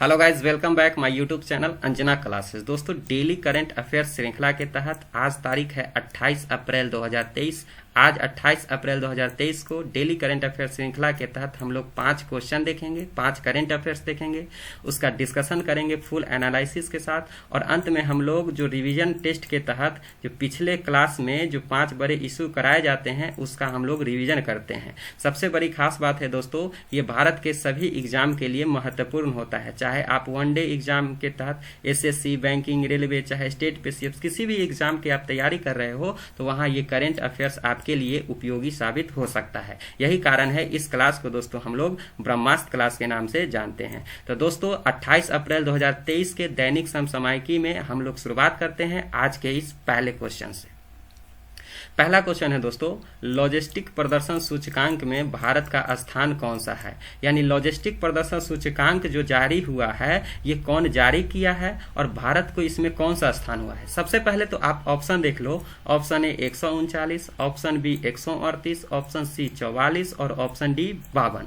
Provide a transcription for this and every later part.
Hello guys, welcome back my YouTube channel Anjana classes. दोस्तों, daily current affairs श्रृंखला के तहत आज तारीख है 28 अप्रैल 2023। आज 28 अप्रैल 2023 को डेली करंट अफेयर्स श्रृंखला के तहत हम लोग 5 क्वेश्चन देखेंगे, 5 करंट अफेयर्स देखेंगे, उसका डिस्कशन करेंगे फुल एनालिसिस के साथ, और अंत में हम लोग जो रिवीजन टेस्ट के तहत जो पिछले क्लास में जो 5 बड़े इशू कराए जाते हैं उसका हम लोग रिवीजन करते हैं। सबसे बड़ी खास बात है दोस्तों, ये भारत के सभी एग्जाम के लिए महत्वपूर्ण होता है। चाहे आप वनडे एग्जाम के तहत एसएससी, बैंकिंग, रेलवे, चाहे स्टेट पीसीएस, किसी भी एग्जाम की आप तैयारी कर रहे हो तो वहाँ ये करंट अफेयर्स आपके लिए उपयोगी साबित हो सकता है। यही कारण है इस क्लास को दोस्तों हम लोग ब्रह्मास्त्र क्लास के नाम से जानते हैं। तो दोस्तों, 28 अप्रैल 2023 के दैनिक समसामयिकी में हम लोग शुरुआत करते हैं आज के इस पहले क्वेश्चन से। पहला क्वेश्चन है दोस्तों, लॉजिस्टिक प्रदर्शन सूचकांक में भारत का स्थान कौन सा है? यानी लॉजिस्टिक प्रदर्शन सूचकांक जो जारी हुआ है ये कौन जारी किया है और भारत को इसमें कौन सा स्थान हुआ है? सबसे पहले तो आप ऑप्शन देख लो। Option A 139, option B 138, option C 44 और ऑप्शन डी 52।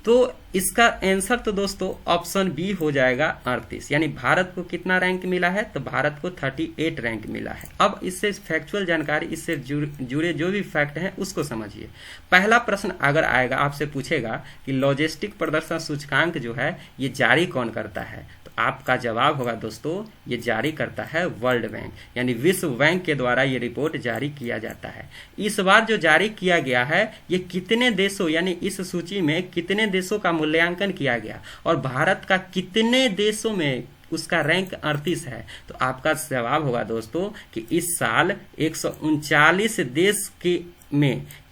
तो इसका आंसर तो दोस्तों ऑप्शन बी हो जाएगा 38। यानी भारत को कितना रैंक मिला है? तो भारत को 38 रैंक मिला है। अब इससे फैक्चुअल जानकारी, इससे जुड़े जो भी फैक्ट हैं उसको समझिए। पहला प्रश्न अगर आएगा, आपसे पूछेगा कि लॉजिस्टिक प्रदर्शन सूचकांक जो है ये जारी कौन करता है, तो आपका जवाब होगा दोस्तों ये जारी करता है वर्ल्ड बैंक, यानी विश्व बैंक के द्वारा ये रिपोर्ट जारी किया जाता है। इस बार जो जारी किया गया है ये कितने देशों, यानी इस सूची में कितने देशों का मूल्यांकन किया गया और भारत का कितने देशों में उसका रैंक 38 है, तो आपका जवाब होगा दोस्तों कि इस साल 139 देश के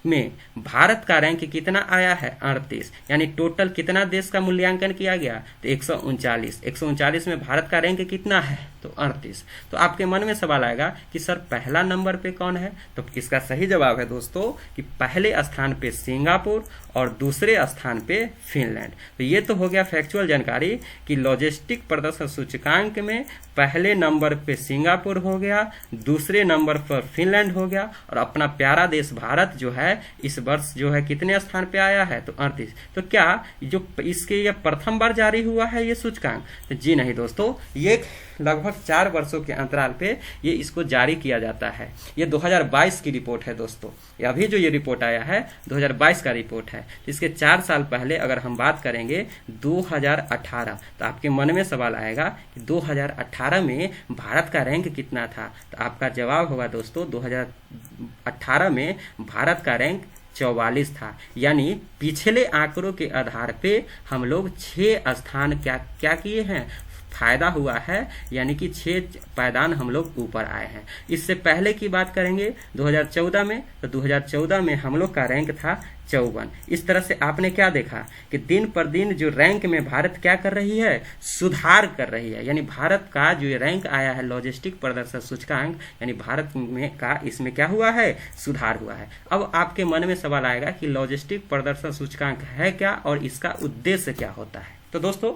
में भारत का रैंक कितना आया है? 38। यानी टोटल कितना देश का मूल्यांकन किया गया? तो 139 में भारत का रैंक कितना है? तो 38। तो आपके मन में सवाल आएगा कि सर पहला नंबर पे कौन है? तो इसका सही जवाब है दोस्तों कि पहले स्थान पे सिंगापुर और दूसरे स्थान पे फिनलैंड। तो ये तो हो गया फैक्चुअल जानकारी कि लॉजिस्टिक प्रदर्शन सूचकांक में पहले नंबर पे सिंगापुर हो गया, दूसरे नंबर पर फिनलैंड हो गया, और अपना प्यारा देश भारत जो है इस वर्ष जो है कितने स्थान पे आया है? तो 38। तो क्या जो इसके ये प्रथम बार जारी हुआ है ये सूचकांक? तो जी नहीं दोस्तों, ये लगभग 4 वर्षों के अंतराल पे ये इसको जारी किया जाता है। ये 2022 की रिपोर्ट है दोस्तों। अभी जो ये रिपोर्ट आया है 2022 का रिपोर्ट है। इसके 4 साल पहले अगर हम बात करेंगे 2018, तो आपके मन में सवाल आएगा कि 2018 में भारत का रैंक कितना था? तो आपका जवाब होगा दोस्तों 2018 में भारत का रैंक 44 था। यानी पिछले आंकड़ों के आधार पे हम लोग 6 स्थान क्या किए हैं? फायदा हुआ है, यानी कि 6 पायदान हम लोग ऊपर आए हैं। इससे पहले की बात करेंगे 2014 में, तो 2014 में हम लोग का रैंक था 54। इस तरह से आपने क्या देखा कि दिन पर दिन जो रैंक में भारत क्या कर रही है? सुधार कर रही है। यानी भारत का जो रैंक आया है लॉजिस्टिक प्रदर्शन सूचकांक, यानी भारत में का इसमें क्या हुआ है? सुधार हुआ है। अब आपके मन में सवाल आएगा कि लॉजिस्टिक प्रदर्शन सूचकांक है क्या और इसका उद्देश्य क्या होता है? तो दोस्तों,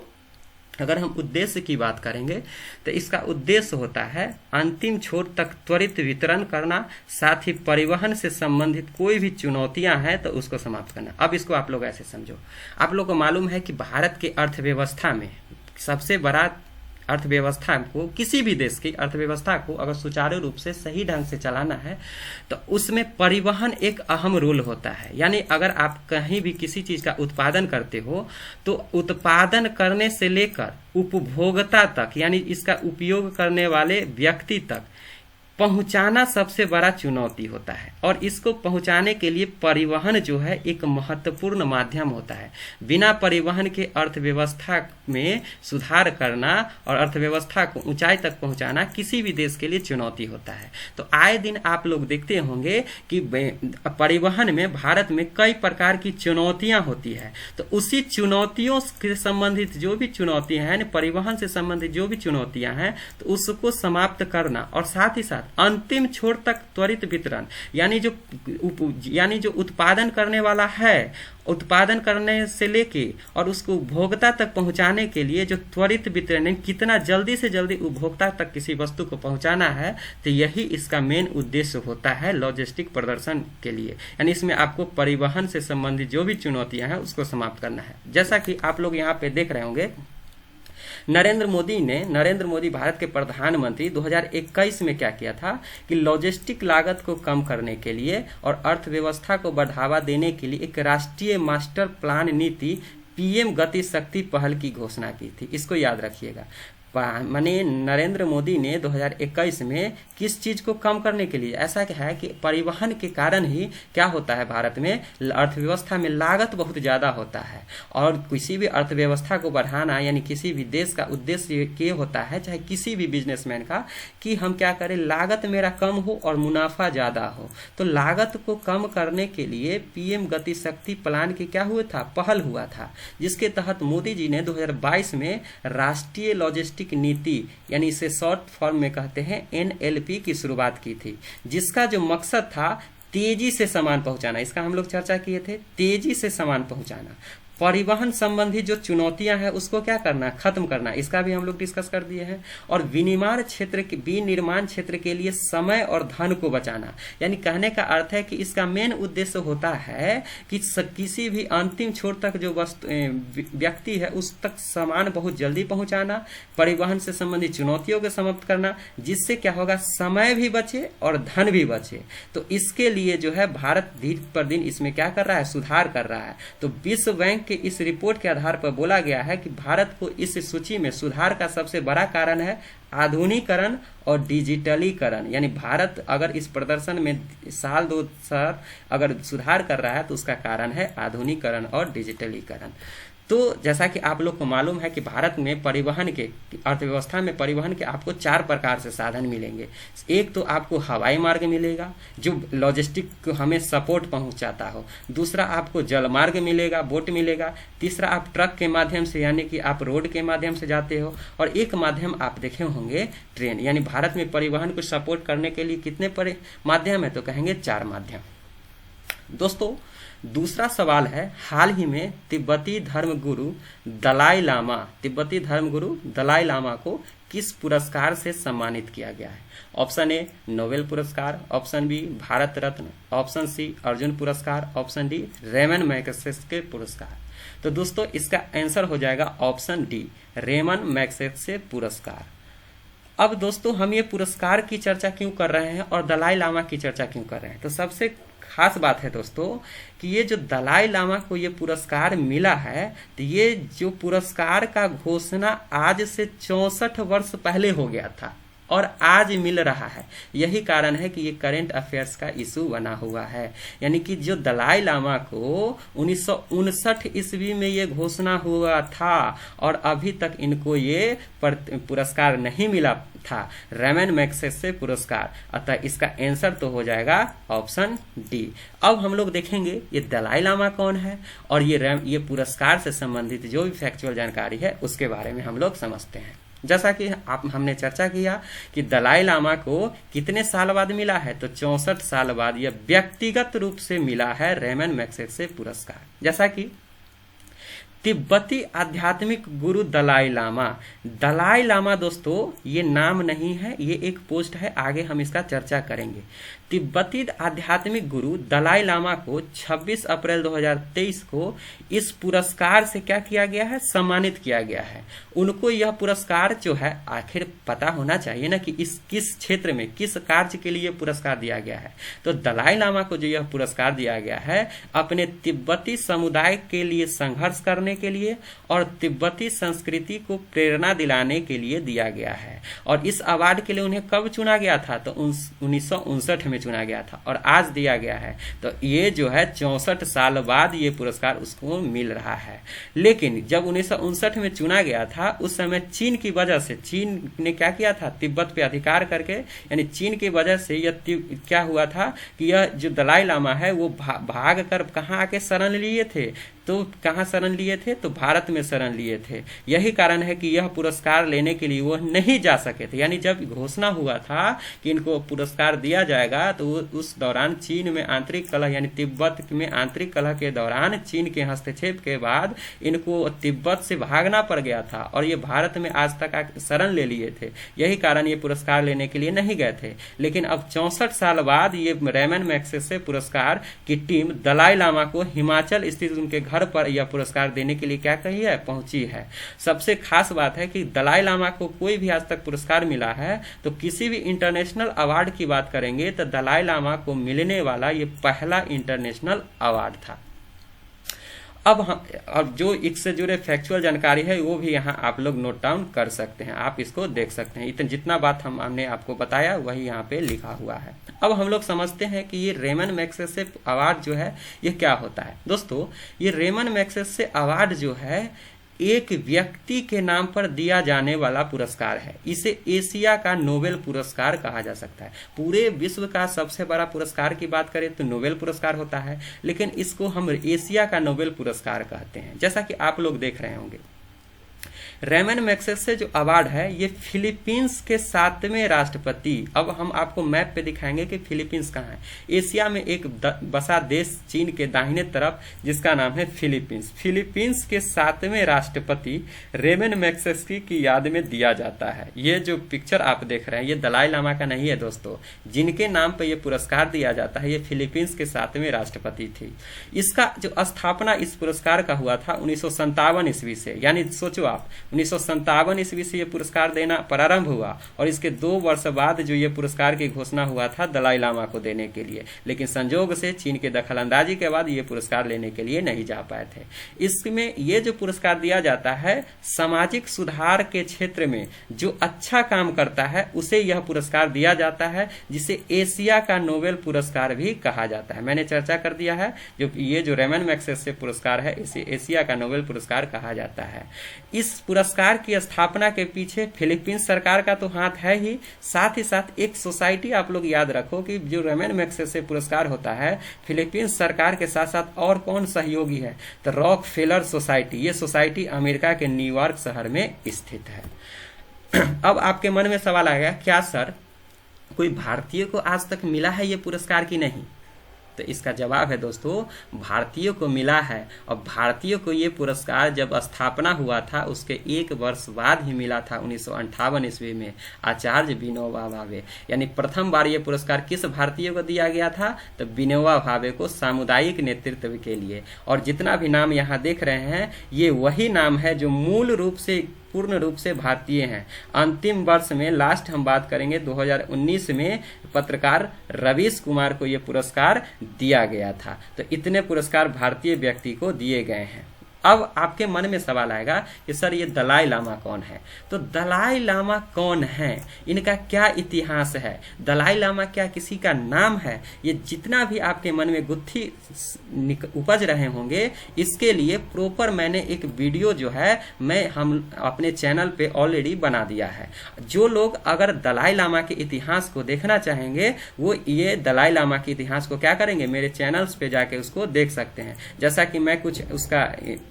अगर हम उद्देश्य की बात करेंगे तो इसका उद्देश्य होता है अंतिम छोर तक त्वरित वितरण करना, साथ ही परिवहन से संबंधित कोई भी चुनौतियां हैं तो उसको समाप्त करना। अब इसको आप लोग ऐसे समझो, आप लोग को मालूम है कि भारत के अर्थव्यवस्था में सबसे बड़ा अर्थव्यवस्था को, किसी भी देश की अर्थव्यवस्था को अगर सुचारू रूप से सही ढंग से चलाना है तो उसमें परिवहन एक अहम रोल होता है। यानी अगर आप कहीं भी किसी चीज का उत्पादन करते हो तो उत्पादन करने से लेकर उपभोक्ता तक, यानी इसका उपयोग करने वाले व्यक्ति तक पहुंचाना सबसे बड़ा चुनौती होता है, और इसको पहुंचाने के लिए परिवहन जो है एक महत्वपूर्ण माध्यम होता है। बिना परिवहन के अर्थव्यवस्था में सुधार करना और अर्थव्यवस्था को ऊंचाई तक पहुंचाना किसी भी देश के लिए चुनौती होता है। तो आए दिन आप लोग देखते होंगे कि परिवहन में भारत में कई प्रकार की चुनौतियां होती है। तो उसी चुनौतियों से संबंधित जो भी चुनौतियां हैं, परिवहन से संबंधित जो भी चुनौतियां हैं, तो उसको समाप्त करना और साथ ही साथ अंतिम छोर तक त्वरित वितरण, यानी जो उत्पादन करने वाला है, उत्पादन करने से लेके और उसको उपभोक्ता तक पहुंचाने के लिए जो त्वरित वितरण, कितना जल्दी से जल्दी उपभोक्ता तक किसी वस्तु को पहुंचाना है, तो यही इसका मेन उद्देश्य होता है लॉजिस्टिक प्रदर्शन के लिए। यानी इसमें आपको परिवहन से संबंधित जो भी चुनौतियां हैं उसको समाप्त करना है। जैसा कि आप लोग यहाँ पे देख रहे होंगे नरेंद्र मोदी भारत के प्रधानमंत्री 2021 में क्या किया था कि लॉजिस्टिक लागत को कम करने के लिए और अर्थव्यवस्था को बढ़ावा देने के लिए एक राष्ट्रीय मास्टर प्लान नीति पीएम गति शक्ति पहल की घोषणा की थी। इसको याद रखिएगा। माने नरेंद्र मोदी ने 2021 में किस चीज को कम करने के लिए, ऐसा क्या है कि परिवहन के कारण ही क्या होता है, भारत में अर्थव्यवस्था में लागत बहुत ज्यादा होता है और किसी भी अर्थव्यवस्था को बढ़ाना यानी किसी भी देश का उद्देश्य ये होता है, चाहे किसी भी बिजनेसमैन का, कि हम क्या करें, लागत मेरा कम हो और मुनाफा ज्यादा हो। तो लागत को कम करने के लिए पीएम गति शक्ति प्लान की क्या हुआ था, पहल हुआ था, जिसके तहत मोदी जी ने 2022 में राष्ट्रीय लॉजिस्टिक नीति यानी इसे शॉर्ट फॉर्म में कहते हैं एनएलपी की शुरुआत की थी, जिसका जो मकसद था तेजी से सामान पहुंचाना। इसका हम लोग चर्चा किए थे, तेजी से सामान पहुंचाना, परिवहन संबंधी जो चुनौतियां हैं उसको क्या करना, खत्म करना, इसका भी हम लोग डिस्कस कर दिए हैं। और विनिर्माण क्षेत्र के लिए समय और धन को बचाना, यानी कहने का अर्थ है कि इसका मेन उद्देश्य होता है कि किसी भी अंतिम छोर तक जो व्यक्ति है उस तक सामान बहुत जल्दी पहुंचाना, परिवहन से संबंधित चुनौतियों को समाप्त करना, जिससे क्या होगा, समय भी बचे और धन भी बचे। तो इसके लिए जो है भारत दिन पर दिन इसमें क्या कर रहा है, सुधार कर रहा है। तो विश्व बैंक कि इस रिपोर्ट के आधार पर बोला गया है कि भारत को इस सूची में सुधार का सबसे बड़ा कारण है आधुनिकीकरण और डिजिटलीकरण। यानी भारत अगर इस प्रदर्शन में साल 2 साल अगर सुधार कर रहा है तो उसका कारण है आधुनिकीकरण और डिजिटलीकरण। तो जैसा कि आप लोग को मालूम है कि भारत में परिवहन के अर्थव्यवस्था में परिवहन के आपको 4 प्रकार से साधन मिलेंगे। एक तो आपको हवाई मार्ग मिलेगा जो लॉजिस्टिक को हमें सपोर्ट पहुंचाता हो, दूसरा आपको जल मार्ग मिलेगा, बोट मिलेगा, तीसरा आप ट्रक के माध्यम से यानी कि आप रोड के माध्यम से जाते हो, और एक माध्यम आप देखे होंगे ट्रेन। यानी भारत में परिवहन को सपोर्ट करने के लिए कितने माध्यम है, तो कहेंगे 4 माध्यम। दोस्तों दूसरा सवाल है, हाल ही में तिब्बती धर्मगुरु दलाई लामा को किस पुरस्कार से सम्मानित किया गया है? ऑप्शन ए नोबेल पुरस्कार, option B Bharat Ratna, option C Arjun पुरस्कार, ऑप्शन डी रेमन मैग्सेसे पुरस्कार। तो दोस्तों इसका आंसर हो जाएगा ऑप्शन डी रेमन मैग्सेसे पुरस्कार। अब दोस्तों हम ये पुरस्कार की चर्चा क्यों कर रहे हैं और दलाई लामा की चर्चा क्यों कर रहे हैं? तो सबसे खास बात है दोस्तों कि ये जो दलाई लामा को ये पुरस्कार मिला है, तो ये जो पुरस्कार का घोषणा आज से 64 वर्ष पहले हो गया था और आज मिल रहा है। यही कारण है कि ये करंट अफेयर्स का इशू बना हुआ है। यानी कि जो दलाई लामा को 1959 ईस्वी में ये घोषणा हुआ था और अभी तक इनको ये पुरस्कार नहीं मिला था, रेमन मैग्सेसे पुरस्कार। अतः इसका आंसर तो हो जाएगा ऑप्शन डी। अब हम लोग देखेंगे ये दलाई लामा कौन है और ये पुरस्कार से संबंधित जो भी फैक्चुअल जानकारी है उसके बारे में हम लोग समझते हैं। जैसा कि हमने चर्चा किया कि दलाई लामा को कितने साल बाद मिला है, तो 64 साल बाद यह व्यक्तिगत रूप से मिला है रेमन मैग्सेसे पुरस्कार। जैसा कि तिब्बती आध्यात्मिक गुरु दलाई लामा दोस्तों ये नाम नहीं है, ये एक पोस्ट है, आगे हम इसका चर्चा करेंगे। तिब्बती आध्यात्मिक गुरु दलाई लामा को 26 अप्रैल 2023 को इस पुरस्कार से क्या किया गया है, सम्मानित किया गया है। उनको यह पुरस्कार जो है, आखिर पता होना चाहिए ना कि इस किस क्षेत्र में किस कार्य के लिए पुरस्कार दिया गया है। तो दलाई लामा को जो यह पुरस्कार दिया गया है अपने तिब्बती समुदाय के लिए संघर्ष करने के लिए और तिब्बती संस्कृति को प्रेरणा दिलाने के लिए दिया गया है। और इस अवार्ड के लिए उन्हें कब चुना गया था, तो 1959 में चुना गया था और आज दिया गया है। तो ये जो है 64 साल बाद ये पुरस्कार उसको मिल रहा है। लेकिन जब 1959 में चुना गया था उस समय चीन की वजह से, चीन ने क्या किया था, तिब्बत पे अधिकार करके, यानी चीन की वजह से यह क्या हुआ था कि यह जो दलाई लामा है वो भाग कर कहाँ आके शरण लिए थे, तो कहाँ शरण लिए थे, तो भारत में शरण लिए थे। यही कारण है कि यह पुरस्कार लेने के लिए वो नहीं जा सके थे। यानी जब घोषणा हुआ था कि इनको पुरस्कार दिया जाएगा तो उस दौरान चीन में आंतरिक कलह, यानी तिब्बत में आंतरिक कलह के दौरान चीन के हस्तक्षेप के बाद इनको तिब्बत से भागना पड़ गया था और ये भारत में आज तक शरण ले लिए थे। यही कारण ये पुरस्कार लेने के लिए नहीं गए थे। लेकिन अब 64 साल बाद ये रेमन मैग्सेसे पुरस्कार की टीम दलाई लामा को हिमाचल स्थित उनके घर घर पर यह पुरस्कार देने के लिए क्या कही है, पहुंची है। सबसे खास बात है कि दलाई लामा को कोई भी आज तक पुरस्कार मिला है तो किसी भी इंटरनेशनल अवार्ड की बात करेंगे तो दलाई लामा को मिलने वाला ये पहला इंटरनेशनल अवार्ड था। अब जो इससे जुड़े फैक्चुअल जानकारी है वो भी यहाँ आप लोग नोट डाउन कर सकते हैं, आप इसको देख सकते हैं। इतना जितना बात हमने आपको बताया वही यहाँ पे लिखा हुआ है। अब हम लोग समझते हैं कि ये रेमन मैग्सेसे अवार्ड जो है ये क्या होता है। दोस्तों ये रेमन मैग्सेसे अवार्ड जो है एक व्यक्ति के नाम पर दिया जाने वाला पुरस्कार है। इसे एशिया का नोबेल पुरस्कार कहा जा सकता है। पूरे विश्व का सबसे बड़ा पुरस्कार की बात करें तो नोबेल पुरस्कार होता है, लेकिन इसको हम एशिया का नोबेल पुरस्कार कहते हैं। जैसा कि आप लोग देख रहे होंगे रेमन मैग्सेसे जो अवार्ड है ये फिलीपींस के 7वें राष्ट्रपति, अब हम आपको मैप पे दिखाएंगे कि फिलीपींस कहाँ है। एशिया में एक बसा देश चीन के दाहिने तरफ जिसका नाम है फिलीपींस। फिलीपींस के 7वें राष्ट्रपति रेमन मैग्सेसे की याद में दिया जाता है। ये जो पिक्चर आप देख रहे हैं ये दलाई लामा का नहीं है दोस्तों, जिनके नाम पे ये पुरस्कार दिया जाता है ये फिलीपींस के 7वें राष्ट्रपति थे। इसका जो स्थापना इस पुरस्कार का हुआ था 1957 ईस्वी से, यानी सोचो आप 1957 ईस्वी से ये पुरस्कार देना प्रारंभ हुआ और इसके 2 वर्ष बाद जो ये पुरस्कार की घोषणा हुआ था दलाई लामा को देने के लिए, लेकिन संजोग से चीन के दखलंदाजी के बाद ये पुरस्कार लेने के लिए नहीं जा पाए थे। इसमें ये जो पुरस्कार दिया जाता है सामाजिक सुधार के क्षेत्र में जो अच्छा काम करता है उसे यह पुरस्कार दिया जाता है, जिसे एशिया का नोबेल पुरस्कार भी कहा जाता है। मैंने चर्चा कर दिया है जो ये जो रेमन मैग्सेसे पुरस्कार है इसे एशिया का नोबेल पुरस्कार कहा जाता है। इस पुरस्कार की स्थापना के पीछे फिलीपींस सरकार का तो हाथ है ही, साथ ही साथ एक सोसाइटी आप लोग याद रखो कि जो रेमन मैग्सेसे पुरस्कार होता है फिलीपींस सरकार के साथ साथ और कौन सहयोगी है तो रॉकफेलर सोसाइटी। ये सोसाइटी अमेरिका के न्यूयॉर्क शहर में स्थित है। अब आपके मन में सवाल आएगा क्या सर कोई भारतीय को आज तक मिला है ये पुरस्कार की नहीं? तो इसका जवाब है दोस्तों भारतीयों को मिला है, और भारतीयों को ये पुरस्कार जब स्थापना हुआ था उसके 1 वर्ष बाद ही मिला था 1958 ईस्वी में आचार्य विनोबा भावे। यानी प्रथम बार ये पुरस्कार किस भारतीय को दिया गया था तो विनोबा भावे को सामुदायिक नेतृत्व के लिए। और जितना भी नाम यहाँ देख रहे हैं ये वही नाम है जो मूल रूप से पूर्ण रूप से भारतीय हैं। अंतिम वर्ष में लास्ट हम बात करेंगे 2019 में पत्रकार रवीश कुमार को यह पुरस्कार दिया गया था। तो इतने पुरस्कार भारतीय व्यक्ति को दिए गए हैं। अब आपके मन में सवाल आएगा कि सर ये दलाई लामा कौन है? तो दलाई लामा कौन है, इनका क्या इतिहास है, दलाई लामा क्या किसी का नाम है? ये जितना भी आपके मन में गुत्थी उपज रहे होंगे इसके लिए प्रॉपर मैंने एक वीडियो जो है हम अपने चैनल पे ऑलरेडी बना दिया है। जो लोग अगर दलाई लामा के इतिहास को देखना चाहेंगे वो ये दलाई लामा के इतिहास को क्या करेंगे मेरे चैनल्स पे जाके उसको देख सकते हैं। जैसा कि मैं कुछ उसका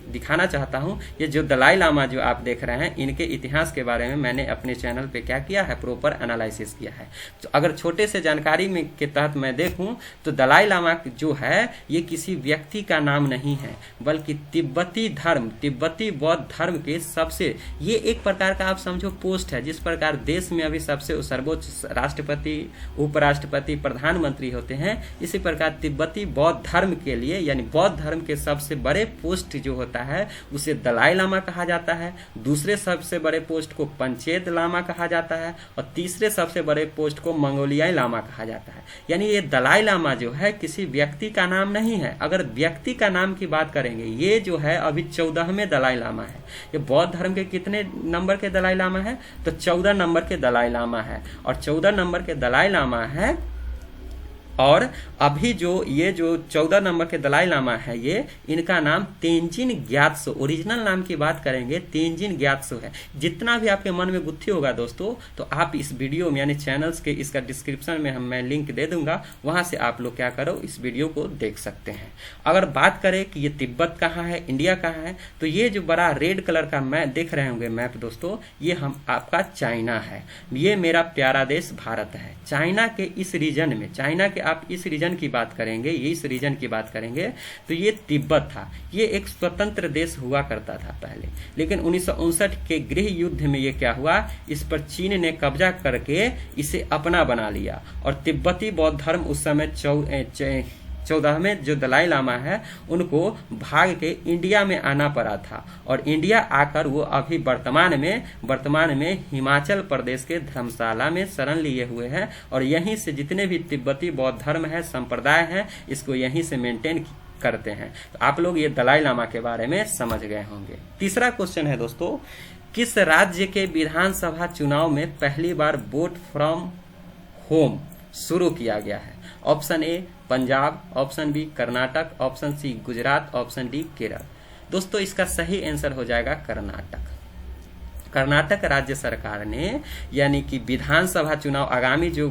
दिखाना चाहता हूं, ये जो दलाई लामा जो आप देख रहे हैं इनके इतिहास के बारे में मैंने अपने चैनल पे क्या किया है प्रॉपर एनालिसिस किया है। तो अगर छोटे से जानकारी में के तहत मैं देखूं तो दलाई लामा जो है ये किसी व्यक्ति का नाम नहीं है बल्कि तिब्बती धर्म तिब्बती बौद्ध धर्म के सबसे ये एक प्रकार का आप समझो पोस्ट है। जिस प्रकार देश में अभी सबसे सर्वोच्च राष्ट्रपति उपराष्ट्रपति प्रधानमंत्री होते हैं इसी प्रकार तिब्बती बौद्ध धर्म के लिए यानी बौद्ध धर्म के सबसे बड़े पोस्ट जो होता है उसे दलाई लामा कहा जाता है। दूसरे सबसे बड़े पोस्ट को पंचेत लामा कहा जाता है और तीसरे सबसे बड़े पोस्ट को मंगोलियाई लामा कहा जाता है। यानी ये दलाई लामा जो है किसी व्यक्ति का नाम नहीं है। अगर व्यक्ति का नाम की बात करेंगे ये जो है अभी 14वें दलाई लामा है। ये बौद्ध धर्म के कितने नंबर के दलाई लामा है तो 14 नंबर के दलाई लामा है और 14 नंबर के दलाई लामा है। और अभी जो ये जो 14 नंबर के दलाई लामा है ये इनका नाम तेंजिन ग्यात्सो, ओरिजिनल नाम की बात करेंगे तेंजिन ग्यात्सो है। जितना भी आपके मन में गुत्थी होगा दोस्तों तो आप इस वीडियो में यानी चैनल्स के इसका डिस्क्रिप्शन में मैं लिंक दे दूंगा, वहां से आप लोग क्या करो इस वीडियो को देख सकते हैं। अगर बात करें कि ये तिब्बत कहाँ है इंडिया कहाँ है तो ये जो बड़ा रेड कलर का मैप देख रहे होंगे मैप दोस्तों ये हम आपका चाइना है। ये मेरा प्यारा देश भारत है। चाइना के इस रीजन में चाइना के आप इस रीजन की बात करेंगे इस रीजन की बात करेंगे तो ये तिब्बत था। ये एक स्वतंत्र देश हुआ करता था पहले, लेकिन 1959 के गृह युद्ध में ये क्या हुआ इस पर चीन ने कब्जा करके इसे अपना बना लिया और तिब्बती बौद्ध धर्म उस समय 14वें जो दलाई लामा है उनको भाग के इंडिया में आना पड़ा था, और इंडिया आकर वो अभी वर्तमान में हिमाचल प्रदेश के धर्मशाला में शरण लिए हुए हैं, और यहीं से जितने भी तिब्बती बौद्ध धर्म है, संप्रदाय है, इसको यहीं से मेंटेन करते हैं। तो आप लोग ये दलाई लामा के बारे में समझ गए होंगे। तीसरा क्वेश्चन है दोस्तों, किस राज्य के विधानसभा चुनाव में पहली बार वोट फ्रॉम होम शुरू किया गया है? Option A Punjab, option B Karnataka, option C Gujarat, option D Kerala. दोस्तों इसका सही आंसर हो जाएगा कर्नाटक। कर्नाटक राज्य सरकार ने यानी कि विधानसभा चुनाव आगामी जो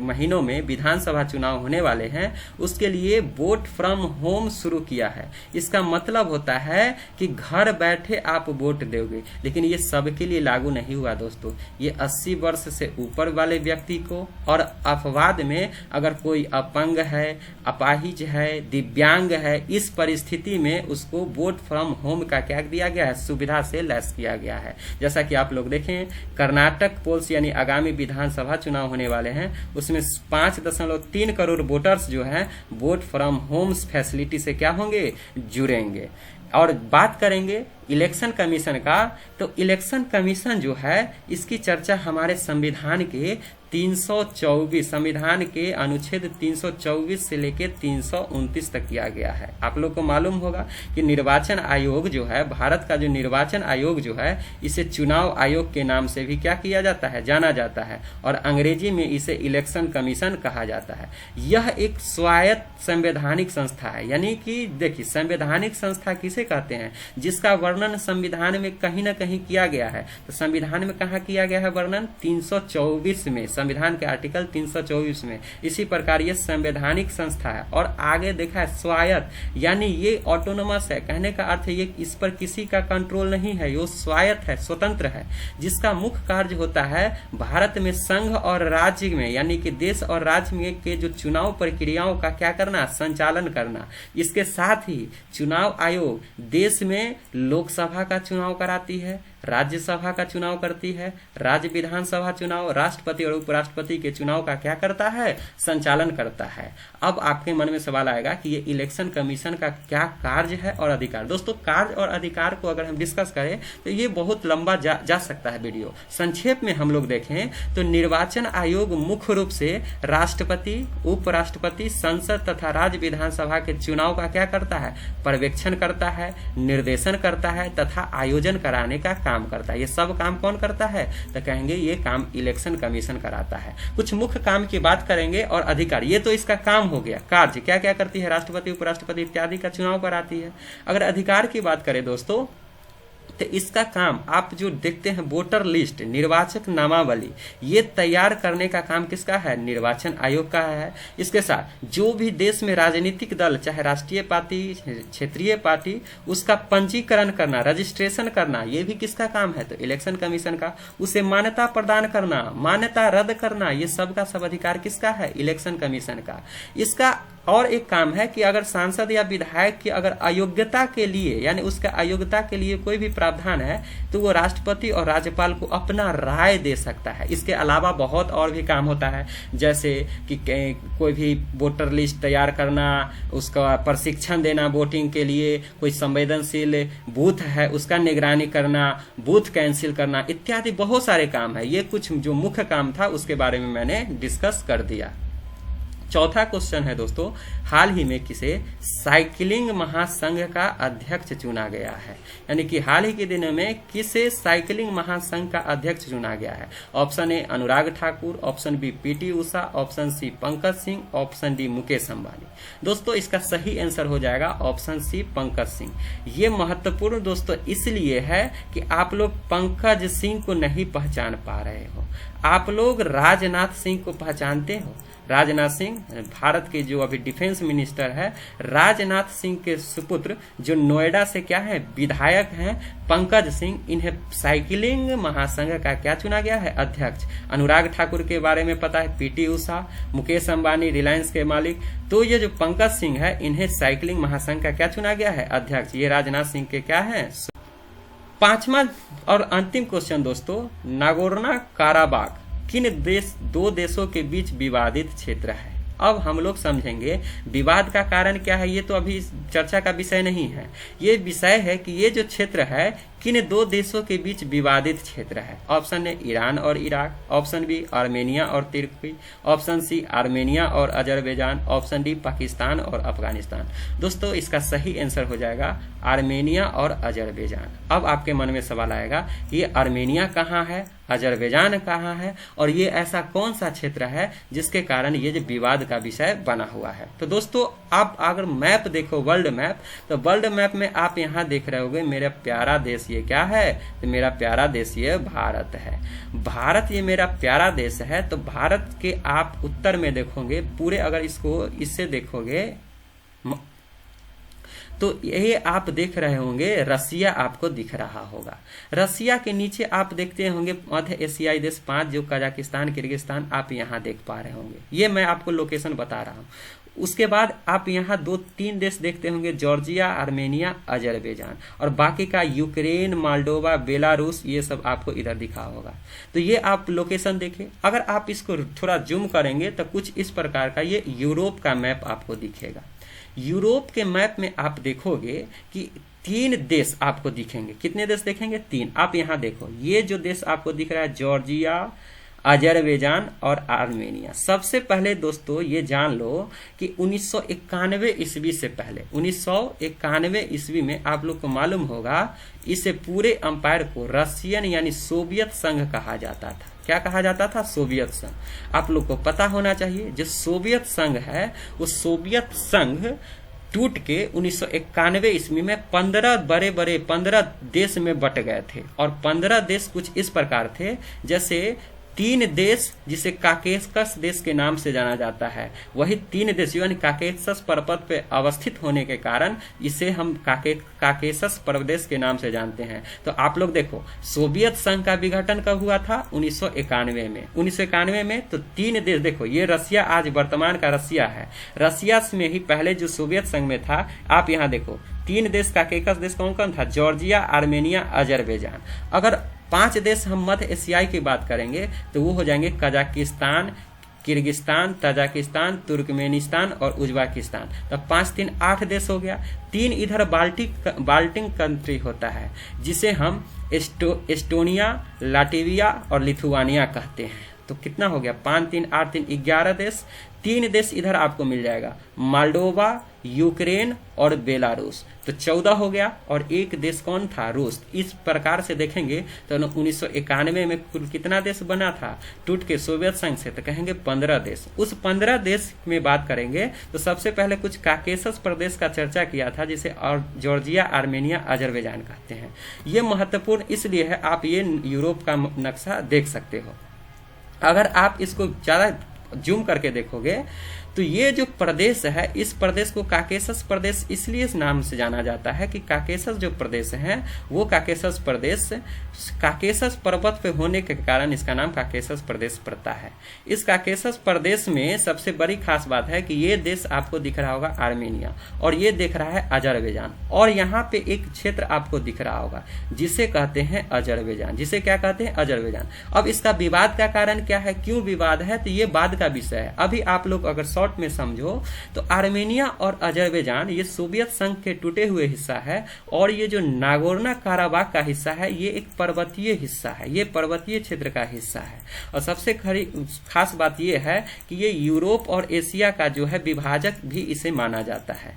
महीनों में विधानसभा चुनाव होने वाले हैं उसके लिए वोट फ्रॉम होम शुरू किया है। इसका मतलब होता है कि घर बैठे आप वोट दोगे, लेकिन ये सबके लिए लागू नहीं हुआ दोस्तों। ये 80 वर्ष से ऊपर वाले व्यक्ति को, और अपवाद में अगर कोई अपंग है, अपाहिज है, दिव्यांग है, इस परिस्थिति में उसको वोट फ्रॉम होम का क्या दिया गया है, सुविधा से लैस किया गया है। जैसा कि आप लोग देखें कर्नाटक पोल्स यानी आगामी विधानसभा चुनाव होने वाले हैं, उसमें 5.3 करोड़ वोटर्स जो हैं वोट फ्रॉम होम्स फैसिलिटी से क्या होंगे, जुड़ेंगे। और बात करेंगे इलेक्शन कमीशन का, तो इलेक्शन कमीशन जो है इसकी चर्चा हमारे संविधान के 324 संविधान के अनुच्छेद 324 से लेकर 329 तक किया गया है। आप लोग को मालूम होगा कि निर्वाचन आयोग जो है, भारत का जो निर्वाचन आयोग जो है, इसे चुनाव आयोग के नाम से भी क्या किया जाता है, जाना जाता है, और अंग्रेजी में इसे इलेक्शन कमीशन कहा जाता है। यह एक स्वायत्त संवैधानिक संस्था है, यानी कि देखिए संवैधानिक संस्था किसे कहते हैं, जिसका वर्णन संविधान में कहीं ना कहीं किया गया है। तो संविधान में कहाँ किया गया है वर्णन, 324 में, संविधान के आर्टिकल 324 में। इसी प्रकार ये संवैधानिक संस्था है। और आगे देखा है स्वायत्त, यानी ये ऑटोनोमस है, कहने का अर्थ है ये इस पर किसी का कंट्रोल नहीं है, ये स्वायत्त है, स्वतंत्र है, जिसका मुख्य कार्य होता है भारत में संघ और राज्य में यानी कि देश और राज्य में के जो चुनाव प्रक्रियाओं का क्या करना, संचालन करना। इसके साथ ही चुनाव आयोग देश में लोकसभा का चुनाव कराती है, राज्यसभा का चुनाव करती है, राज्य विधानसभा चुनाव, राष्ट्रपति और उपराष्ट्रपति के चुनाव का क्या करता है, संचालन करता है। अब आपके मन में सवाल आएगा कि ये इलेक्शन कमीशन का क्या कार्य है और अधिकार। दोस्तों कार्य और अधिकार को अगर हम डिस्कस करें तो ये बहुत लंबा जा सकता है वीडियो। संक्षेप में हम लोग देखें तो निर्वाचन आयोग मुख्य रूप से राष्ट्रपति, उपराष्ट्रपति, संसद तथा राज्य विधानसभा के चुनाव का क्या करता है, पर्यवेक्षण करता है, निर्देशन करता है तथा आयोजन कराने का काम करता है। ये सब काम कौन करता है, तो कहेंगे ये काम इलेक्शन कमीशन कराता है। कुछ मुख्य काम की बात करेंगे और अधिकार, ये तो इसका काम हो गया। कार्य क्या क्या करती है, राष्ट्रपति, उपराष्ट्रपति इत्यादि का चुनाव कराती है। अगर अधिकार की बात करें दोस्तों तो इसका काम आप जो देखते हैं वोटर लिस्ट, निर्वाचक नामावली, ये तैयार करने का काम किसका है, निर्वाचन आयोग का है। इसके साथ जो भी देश में राजनीतिक दल, चाहे राष्ट्रीय पार्टी, क्षेत्रीय पार्टी, उसका पंजीकरण करना, रजिस्ट्रेशन करना, ये भी किसका काम है, तो इलेक्शन कमीशन का। उसे मान्यता प्रदान करना, मान्यता रद्द करना, ये सब का सब अधिकार किसका है, इलेक्शन कमीशन का। इसका और एक काम है कि अगर सांसद या विधायक की अगर अयोग्यता के लिए यानी उसका अयोग्यता के लिए कोई भी प्रावधान है तो वो राष्ट्रपति और राज्यपाल को अपना राय दे सकता है। इसके अलावा बहुत और भी काम होता है, जैसे कि कोई भी वोटर लिस्ट तैयार करना, उसका प्रशिक्षण देना वोटिंग के लिए, कोई संवेदनशील बूथ है उसका निगरानी करना, बूथ कैंसिल करना इत्यादि बहुत सारे काम है। ये कुछ जो मुख्य काम था उसके बारे में मैंने डिस्कस कर दिया। चौथा क्वेश्चन है दोस्तों, हाल ही में किसे साइकिलिंग महासंघ का अध्यक्ष चुना गया है, यानी कि हाल ही के दिनों में किसे साइकिलिंग महासंघ का अध्यक्ष चुना गया है। Option A Anurag Thakur, option B PT Usha, option C Pankaj Singh, option D Mukesh Ambani. दोस्तों इसका सही आंसर हो जाएगा ऑप्शन सी पंकज सिंह। ये महत्वपूर्ण दोस्तों इसलिए है कि आप लोग पंकज सिंह को नहीं पहचान पा रहे हो, आप लोग राजनाथ सिंह को पहचानते हो। राजनाथ सिंह भारत के जो अभी डिफेंस मिनिस्टर है, राजनाथ सिंह के सुपुत्र जो नोएडा से क्या है, विधायक हैं, पंकज सिंह, इन्हें साइकिलिंग महासंघ का क्या चुना गया है, अध्यक्ष। अनुराग ठाकुर के बारे में पता है, पीटी उषा, मुकेश अंबानी रिलायंस के मालिक, तो ये जो पंकज सिंह है इन्हें साइकिलिंग महासंघ का क्या चुना गया है, अध्यक्ष। ये राजनाथ सिंह के क्या है। पांचवा और अंतिम क्वेश्चन दोस्तों, नागोर्नो काराबाख किन दो देशों के बीच विवादित क्षेत्र है। अब हम लोग समझेंगे विवाद का कारण क्या है। ये तो अभी चर्चा का विषय नहीं है, ये विषय है कि ये जो क्षेत्र है किन दो देशों के बीच विवादित क्षेत्र है। ऑप्शन ए ईरान और इराक, ऑप्शन बी आर्मेनिया और तुर्की, ऑप्शन सी आर्मेनिया और अजरबैजान, ऑप्शन डी पाकिस्तान और अफगानिस्तान। दोस्तों इसका सही आंसर हो जाएगा आर्मेनिया और अजरबैजान। अब आपके मन में सवाल आएगा ये आर्मेनिया कहाँ है, अजरबैजान कहाँ है, और ये ऐसा कौन सा क्षेत्र है जिसके कारण ये जो विवाद का विषय बना हुआ है। तो दोस्तों आप अगर मैप देखो, वर्ल्ड मैप, तो वर्ल्ड मैप में आप यहाँ देख रहे होगे मेरा प्यारा देश ये क्या है, तो मेरा प्यारा देश ये भारत है। भारत ये मेरा प्यारा देश है। तो भारत के आप उत्तर में देखोगे पूरे, अगर इसको इससे देखोगे तो ये आप देख रहे होंगे रसिया आपको दिख रहा होगा। रसिया के नीचे आप देखते होंगे मध्य एशियाई देश 5 जो कजाकिस्तान, किर्गिस्तान आप यहाँ देख पा रहे होंगे। ये मैं आपको लोकेशन बता रहा हूँ। उसके बाद आप यहाँ 2-3 देश देखते होंगे, जॉर्जिया, आर्मेनिया, अजरबैजान, और बाकी का यूक्रेन, मोल्डोवा, बेलारूस, ये सब आपको इधर दिखा होगा। तो ये आप लोकेशन देखें। अगर आप इसको थोड़ा जूम करेंगे तो कुछ इस प्रकार का ये यूरोप का मैप आपको दिखेगा। यूरोप के मैप में आप देखोगे कि 3 देश आपको दिखेंगे। कितने देश देखेंगे? 3। आप यहाँ देखो, ये जो देश आपको दिख रहा है जॉर्जिया, अजरबैजान और आर्मेनिया। सबसे पहले दोस्तों ये जान लो कि 1991 ईस्वी से पहले, 1991 ईस्वी में आप लोग को मालूम होगा इसे पूरे अंपायर को रशियन यानी सोवियत संघ कहा जाता था। क्या कहा जाता था? सोवियत संघ। आप लोग को पता होना चाहिए जो सोवियत संघ है वो सोवियत संघ टूट के 1991 ईस्वी में 15 बड़े 15 देश में बट गए थे। और 15 देश कुछ इस प्रकार थे, जैसे 3 देश जिसे काकेशस देश के नाम से जाना जाता है, वही 3 देश यानी काकेशस पर्वत पे अवस्थित होने के कारण इसे हम काकेशस प्रदेश के नाम से जानते हैं। तो आप लोग देखो सोवियत संघ का विघटन कब हुआ था? 1991 में। 1991 में तो 3 देश देखो, ये रसिया आज वर्तमान का रसिया है। रसिया में ही पहले जो सोवियत संघ में था, आप यहाँ देखो 3 देश काकेशस देश कौन कौन था? Georgia, Armenia, Azerbaijan. अगर 5 देश हम मध्य एशियाई की बात करेंगे तो वो हो जाएंगे कजाकिस्तान, किर्गिस्तान, तजाकिस्तान, तुर्कमेनिस्तान और उज्बेकिस्तान। तो 5-3 8 देश हो गया। 3 इधर बाल्टिक कंट्री होता है जिसे हम एस्टोनिया, लाटविया और लिथुआनिया कहते हैं। तो कितना हो गया? 5-3 8-3 11 देश। 3 देश इधर आपको मिल जाएगा, मोल्डोवा, यूक्रेन और बेलारूस। तो 14 हो गया। और एक देश कौन था? रूस। इस प्रकार से देखेंगे तो 1991 में कुल कितना देश बना था टूट के सोवियत संघ से? तो कहेंगे 15 देश। उस 15 देश में बात करेंगे तो सबसे पहले कुछ काकेशस प्रदेश का चर्चा किया था जिसे और जॉर्जिया, आर्मेनिया, अजरबैजान कहते हैं। ये महत्वपूर्ण इसलिए है, आप ये यूरोप का नक्शा देख सकते हो। अगर आप इसको ज्यादा जूम करके देखोगे तो ये जो प्रदेश है, इस प्रदेश को काकेशस प्रदेश इसलिए इस नाम से जाना जाता है कि काकेशस जो प्रदेश है वो काकेशस प्रदेश काकेशस पर्वत पे होने के कारण इसका नाम काकेशस प्रदेश पड़ता है। इस काकेशस प्रदेश में सबसे बड़ी खास बात है कि ये देश आपको दिख रहा होगा आर्मेनिया, और ये दिख रहा है अजरबैजान, और यहाँ पे एक क्षेत्र आपको दिख रहा होगा जिसे कहते हैं अजरबैजान। जिसे क्या कहते हैं? अजरबैजान। अब इसका विवाद का कारण क्या है, क्यों विवाद है? तो ये बाद का विषय है। अभी आप लोग अगर शॉर्ट में समझो तो आर्मेनिया और अजरबैजान ये सोवियत संघ के टूटे हुए हिस्सा है, और ये जो नागोर्नो काराबाख का हिस्सा है ये एक पर्वतीय हिस्सा है, ये पर्वतीय क्षेत्र का हिस्सा है। और सबसे खास बात ये है कि ये यूरोप और एशिया का जो है विभाजक भी इसे माना जाता है।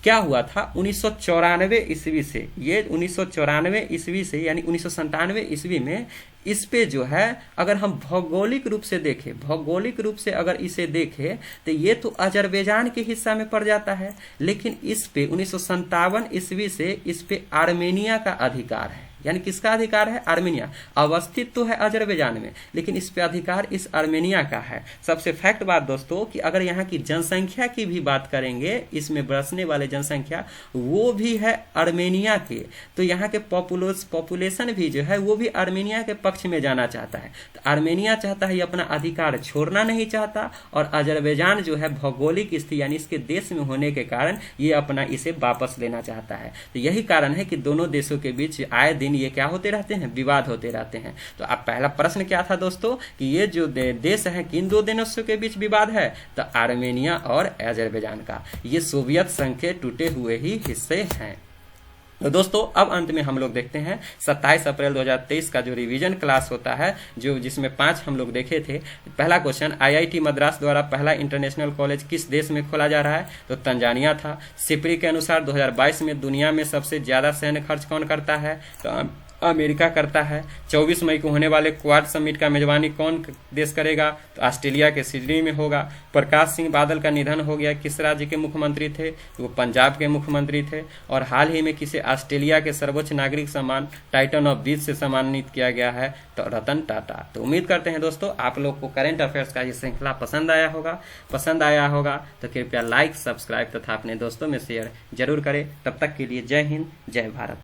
क्या हुआ था 1994 ईस्वी से, ये 1994 ईस्वी से यानी 1997 ईस्वी में इस पे जो है अगर हम भौगोलिक रूप से देखें, भौगोलिक रूप से अगर इसे देखें तो ये तो अजरबैजान के हिस्सा में पड़ जाता है, लेकिन इस पे 1957 ईस्वी से इस पे आर्मेनिया का अधिकार है। यानी किसका अधिकार है? आर्मेनिया। अवस्थित तो है अजरबैजान में, लेकिन इस पे अधिकार इस आर्मेनिया का है। सबसे फैक्ट बात दोस्तों कि अगर यहाँ की जनसंख्या की भी बात करेंगे, इसमें बसने वाले जनसंख्या वो भी है आर्मेनिया के, तो यहाँ के पॉपुलेशन भी जो है वो भी आर्मेनिया के पक्ष में जाना चाहता है। तो आर्मेनिया चाहता है ये अपना अधिकार छोड़ना नहीं चाहता, और अजरबैजान जो है भौगोलिक स्थिति यानी इसके देश में होने के कारण ये अपना इसे वापस लेना चाहता है। तो यही कारण है कि दोनों देशों के बीच आए दिन लेकिन ये क्या होते रहते हैं, विवाद होते रहते हैं। तो अब पहला प्रश्न क्या था दोस्तों कि ये जो देश हैं किन दो देशों के बीच विवाद है, तो आर्मेनिया और अजरबैजान का। ये सोवियत संघ के टूटे हुए ही हिस्से हैं। तो दोस्तों अब अंत में हम लोग देखते हैं 27 अप्रैल 2023 का जो रिवीजन क्लास होता है, जो जिसमें 5 हम लोग देखे थे। पहला क्वेश्चन, आईआईटी मद्रास द्वारा पहला इंटरनेशनल कॉलेज किस देश में खोला जा रहा है, तो तंजानिया था। सिप्री के अनुसार 2022 में दुनिया में सबसे ज्यादा सैन्य खर्च कौन करता है, तो अमेरिका करता है। 24 मई को होने वाले क्वाड समिट का मेजबानी कौन देश करेगा, तो ऑस्ट्रेलिया के सिडनी में होगा। प्रकाश सिंह बादल का निधन हो गया, किस राज्य के मुख्यमंत्री थे, वो पंजाब के मुख्यमंत्री थे। और हाल ही में किसे ऑस्ट्रेलिया के सर्वोच्च नागरिक सम्मान टाइटन ऑफ बीच से सम्मानित किया गया है, तो रतन टाटा। तो उम्मीद करते हैं दोस्तों आप लोग को करंट अफेयर्स का ये श्रृंखला पसंद आया होगा। तो कृपया लाइक, सब्सक्राइब तथा अपने दोस्तों में शेयर जरूर करें। तब तक के लिए जय हिंद, जय भारत।